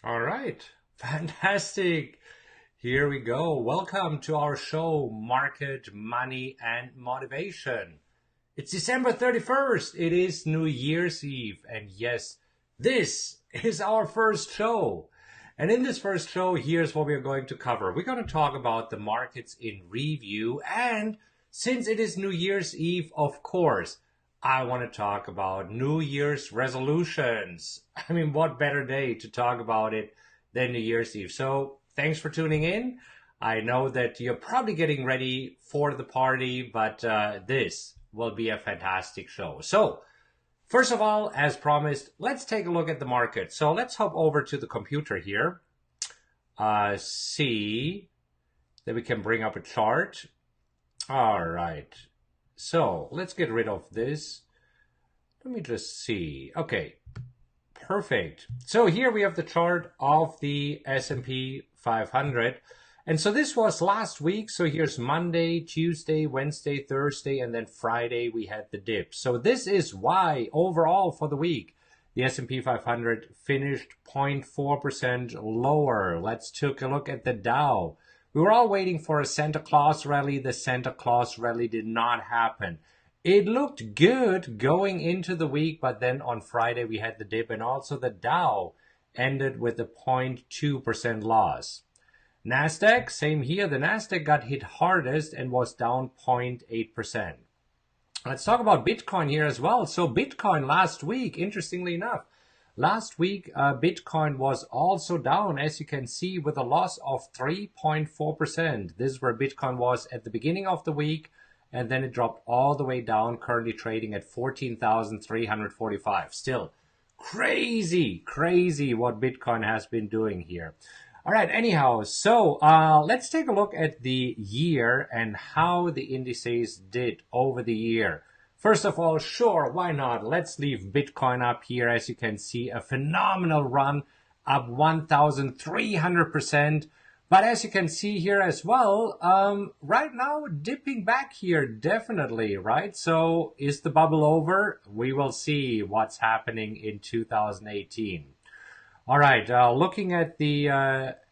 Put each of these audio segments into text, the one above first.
All right, fantastic. Here we go. Welcome to our show, Market, Money, and Motivation. It's December 31st. It is New Year's Eve. And yes, this is our first show. And in this first show, here's what we're going to cover. We're going to talk about the markets in review. And since it is New Year's Eve, of course, I want to talk about New Year's resolutions. I mean, what better day to talk about it than New Year's Eve? So, thanks for tuning in. I know that you're probably getting ready for the party, but this will be a fantastic show. So, first of all, as promised, let's take a look at the market. So, let's hop over to the computer here. See that we can bring up a chart. All right. So let's get rid of this. Let me just see. Okay, perfect. So here we have the chart of the S&P 500. And so this was last week. So here's Monday, Tuesday, Wednesday, Thursday, and then Friday we had the dip. So this is why overall for the week, the S&P 500 finished 0.4% lower. Let's take a look at the Dow. We were all waiting for a Santa Claus rally. The Santa Claus rally did not happen. It looked good going into the week, but then on Friday we had the dip, and also the Dow ended with a 0.2% loss. Nasdaq, same here. The Nasdaq got hit hardest and was down 0.8%. Let's talk about Bitcoin here as well. So Bitcoin last week, interestingly enough, last week, Bitcoin was also down, as you can see, with a loss of 3.4%. This is where Bitcoin was at the beginning of the week, and then it dropped all the way down, currently trading at 14,345. Still crazy, crazy what Bitcoin has been doing here. All right, anyhow, so let's take a look at the year and how the indices did over the year. First of all, sure, why not? Let's leave Bitcoin up here. As you can see, a phenomenal run, up 1,300%. But as you can see here as well, right now dipping back here, definitely, right? So is the bubble over? We will see what's happening in 2018. All right, looking at the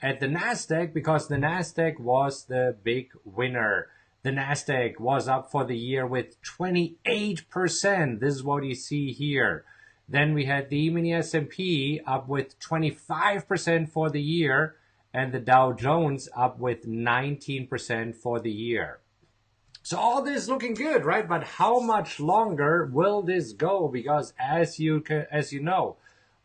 Nasdaq, because the Nasdaq was the big winner. The Nasdaq was up for the year with 28%. This is what you see here. Then we had the E-mini S&P up with 25% for the year, and the Dow Jones up with 19% for the year. So all this is looking good, right? But how much longer will this go? Because as you know,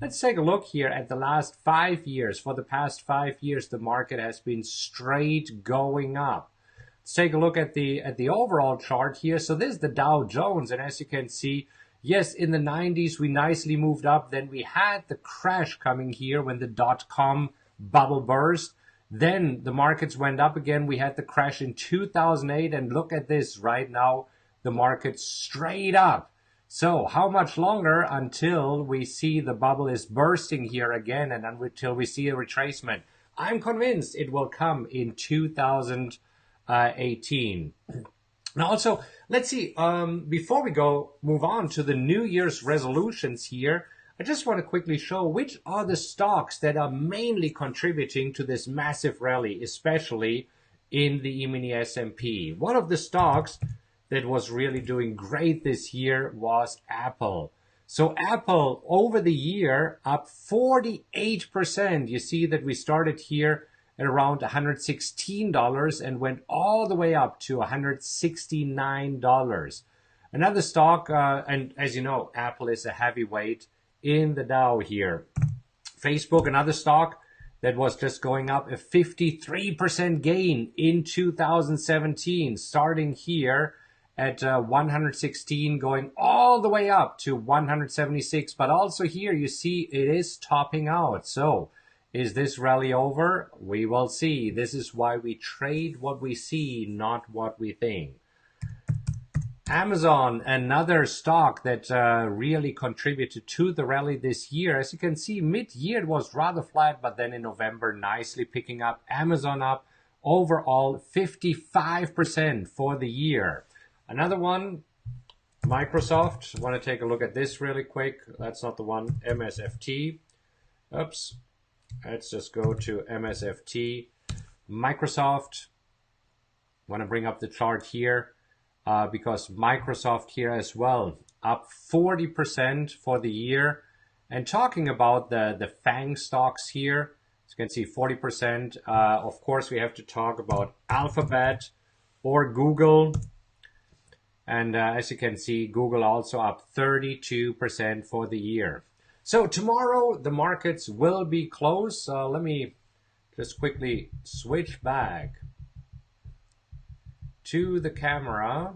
let's take a look here at the last 5 years. For the past 5 years, the market has been straight going up. Let's take a look at the overall chart here. So this is the Dow Jones, and as you can see, yes, in the 90s we nicely moved up. Then we had the crash coming here when the dot-com bubble burst. Then the markets went up again. We had the crash in 2008, and look at this right now, the market straight up. So how much longer until we see the bubble is bursting here again, and until we see a retracement? I'm convinced it will come in 2018. Now also, let's see, before we move on to the New Year's resolutions here, I just want to quickly show which are the stocks that are mainly contributing to this massive rally, especially in the E-mini S&P. One of the stocks that was really doing great this year was Apple. So Apple over the year up 48%. You see that we started here at around $116 and went all the way up to $169. Another stock, and as you know, Apple is a heavyweight in the Dow here. Facebook, another stock that was just going up, a 53% gain in 2017, starting here at 116, going all the way up to 176. But also here you see it is topping out. So is this rally over? We will see. This is why we trade what we see, not what we think. Amazon, another stock that really contributed to the rally this year. As you can see, mid-year it was rather flat, but then in November, nicely picking up. Amazon up overall 55% for the year. Another one, Microsoft. I want to take a look at this really quick. That's not the one, MSFT. Oops. Let's just go to MSFT. Microsoft. Want to bring up the chart here because Microsoft here as well, up 40% for the year. And talking about the FANG stocks here, as you can see 40%. Of course, we have to talk about Alphabet or Google. And as you can see, Google also up 32% for the year. So tomorrow, the markets will be closed. Let me just quickly switch back to the camera.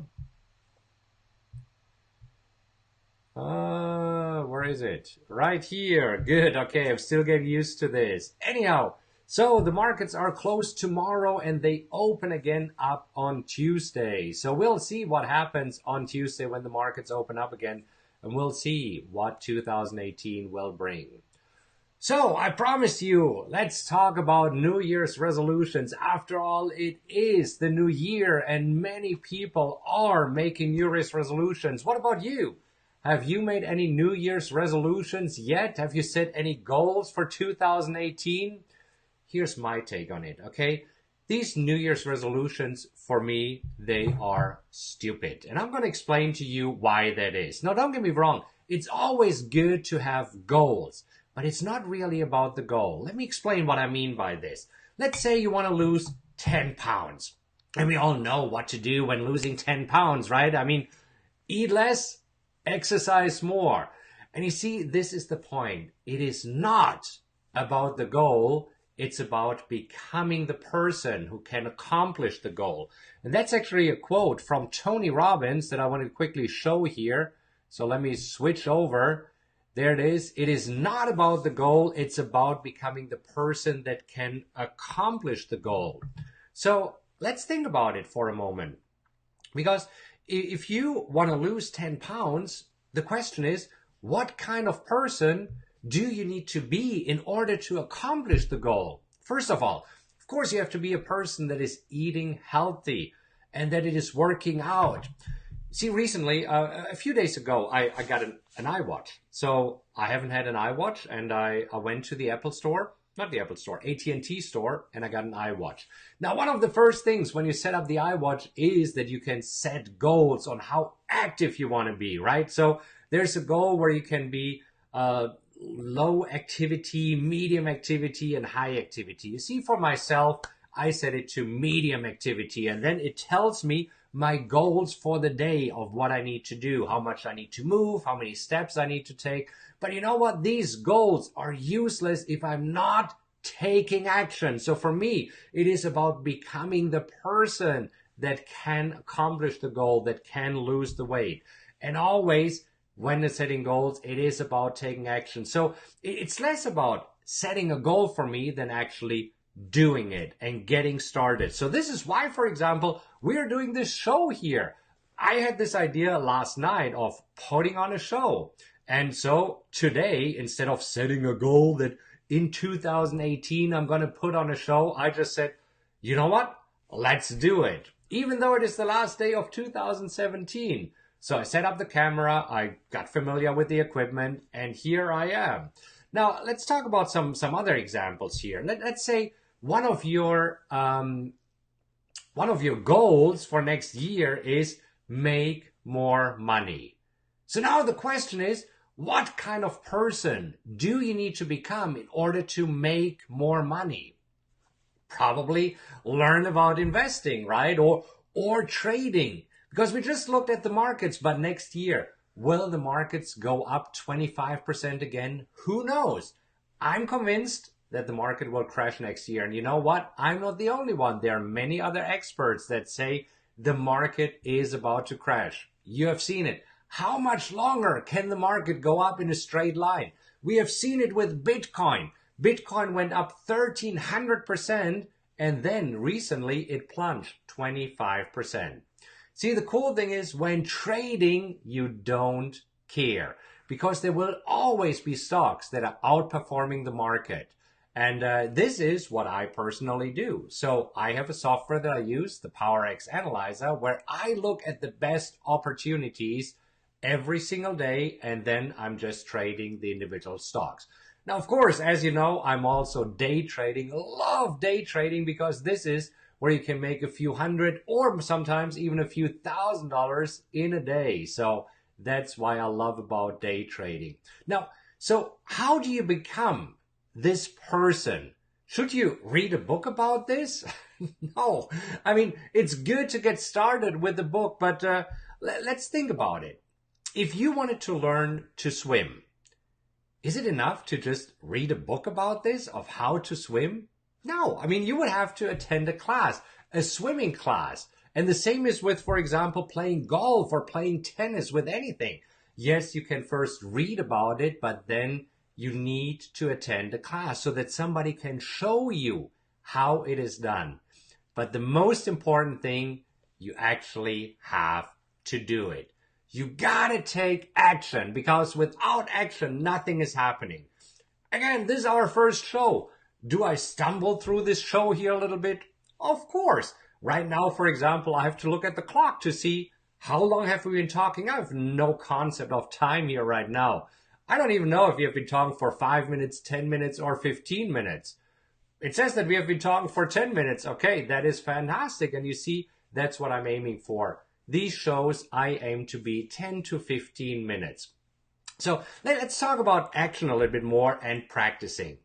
Where is it? Right here. Good. Okay, I'm still getting used to this. Anyhow, so the markets are closed tomorrow and they open again up on Tuesday. So we'll see what happens on Tuesday when the markets open up again, and we'll see what 2018 will bring. So I promised you, let's talk about New Year's resolutions. After all, it is the new year and many people are making New Year's resolutions. What about you? Have you made any New Year's resolutions yet? Have you set any goals for 2018? Here's my take on it, okay? These New Year's resolutions, for me, they are stupid. And I'm going to explain to you why that is. Now, don't get me wrong. It's always good to have goals, but it's not really about the goal. Let me explain what I mean by this. Let's say you want to lose 10 pounds. And we all know what to do when losing 10 pounds, right? I mean, eat less, exercise more. And you see, this is the point. It is not about the goal. It's about becoming the person who can accomplish the goal. And that's actually a quote from Tony Robbins that I want to quickly show here. So let me switch over. There it is. It is not about the goal. It's about becoming the person that can accomplish the goal. So let's think about it for a moment. Because if you want to lose 10 pounds, the question is, what kind of person do you need to be in order to accomplish the goal? First of all, of course, you have to be a person that is eating healthy and that it is working out. See, recently, a few days ago, I got an iWatch. So I haven't had an iWatch, and I went to the Apple store, not the Apple store, AT&T store, and I got an iWatch. Now, one of the first things when you set up the iWatch is that you can set goals on how active you want to be, right? So there's a goal where you can be low activity, medium activity, and high activity. You see, for myself, I set it to medium activity, and then it tells me my goals for the day of what I need to do, how much I need to move, how many steps I need to take. But you know what? These goals are useless if I'm not taking action. So for me, it is about becoming the person that can accomplish the goal, that can lose the weight. And always, when setting goals, it is about taking action. So it's less about setting a goal for me than actually doing it and getting started. So this is why, for example, we're doing this show here. I had this idea last night of putting on a show. And so today, instead of setting a goal that in 2018 I'm going to put on a show, I just said, you know what? Let's do it. Even though it is the last day of 2017. So I set up the camera, I got familiar with the equipment, and here I am. Now, let's talk about some other examples here. Let's say one of your goals for next year is make more money. So now the question is, what kind of person do you need to become in order to make more money? Probably learn about investing, right? Or trading. Because we just looked at the markets, but next year, will the markets go up 25% again? Who knows? I'm convinced that the market will crash next year. And you know what? I'm not the only one. There are many other experts that say the market is about to crash. You have seen it. How much longer can the market go up in a straight line? We have seen it with Bitcoin. Bitcoin went up 1,300%, and then recently it plunged 25%. See, the cool thing is when trading, you don't care because there will always be stocks that are outperforming the market. And this is what I personally do. So I have a software that I use, the PowerX Analyzer, where I look at the best opportunities every single day, and then I'm just trading the individual stocks. Now, of course, as you know, I'm also day trading. Love day trading because this is where you can make a few hundred or sometimes even a few $1,000s in a day. So that's why I love about day trading. Now, so how do you become this person? Should you read a book about this? No. I mean, it's good to get started with the book, but let's think about it. If you wanted to learn to swim, is it enough to just read a book about this, of how to swim? No. I mean, you would have to attend a class, a swimming class. And the same is with, for example, playing golf or playing tennis, with anything. Yes, you can first read about it, but then you need to attend a class so that somebody can show you how it is done. But the most important thing, you actually have to do it. You gotta take action, because without action, nothing is happening. Again, this is our first show. Do I stumble through this show here a little bit? Of course. Right now, for example, I have to look at the clock to see how long have we been talking. I have no concept of time here right now. I don't even know if we have been talking for 5 minutes, 10 minutes, or 15 minutes. It says that we have been talking for 10 minutes. Okay, that is fantastic. And you see, that's what I'm aiming for. These shows, I aim to be 10 to 15 minutes. So let's talk about action a little bit more and practicing.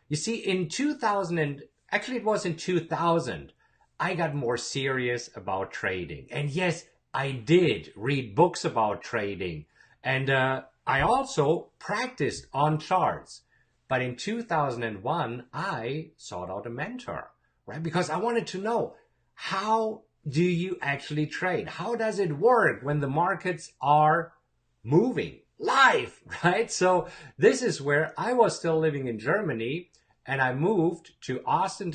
You see, in 2000, actually it was in 2000, I got more serious about trading. And yes, I did read books about trading. And I also practiced on charts. But in 2001, I sought out a mentor, right? Because I wanted to know, how do you actually trade? How does it work when the markets are moving live, right? So this is where I was still living in Germany, and I moved to Austin,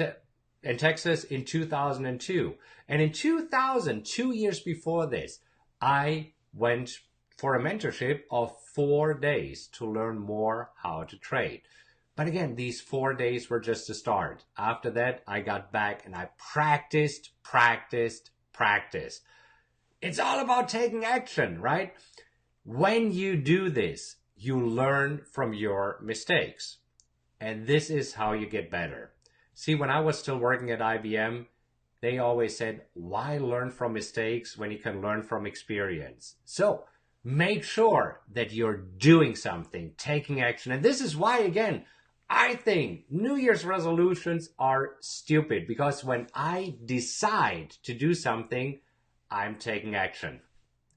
Texas in 2002. And in 2000, 2 years before this, I went for a mentorship of 4 days to learn more how to trade. But again, these 4 days were just a start. After that, I got back and I practiced. It's all about taking action, right? When you do this, you learn from your mistakes. And this is how you get better. See, when I was still working at IBM, they always said, why learn from mistakes when you can learn from experience? So make sure that you're doing something, taking action. And this is why, again, I think New Year's resolutions are stupid, because when I decide to do something, I'm taking action.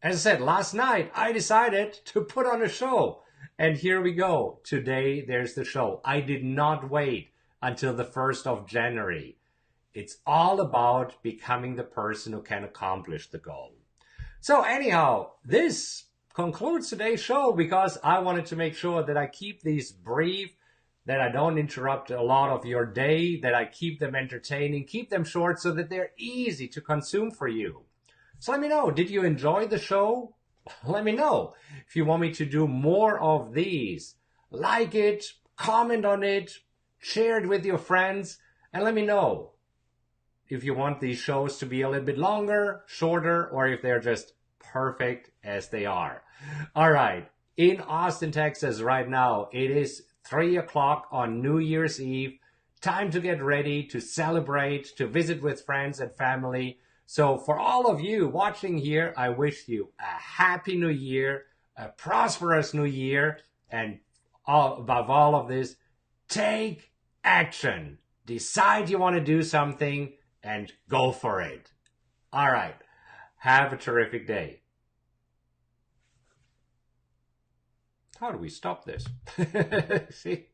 As I said, last night, I decided to put on a show. And here we go. Today, there's the show. I did not wait until the 1st of January. It's all about becoming the person who can accomplish the goal. So anyhow, this concludes today's show, because I wanted to make sure that I keep these brief, that I don't interrupt a lot of your day, that I keep them entertaining, keep them short so that they're easy to consume for you. So let me know, did you enjoy the show? Let me know. If you want me to do more of these, like it, comment on it, share it with your friends, and let me know if you want these shows to be a little bit longer, shorter, or if they're just perfect as they are. All right. In Austin, Texas right now, it is 3 o'clock on New Year's Eve. Time to get ready to celebrate, to visit with friends and family. So for all of you watching here, I wish you a happy new year, a prosperous new year, and above all of this, take action. Decide you want to do something and go for it. All right. Have a terrific day. How do we stop this? See?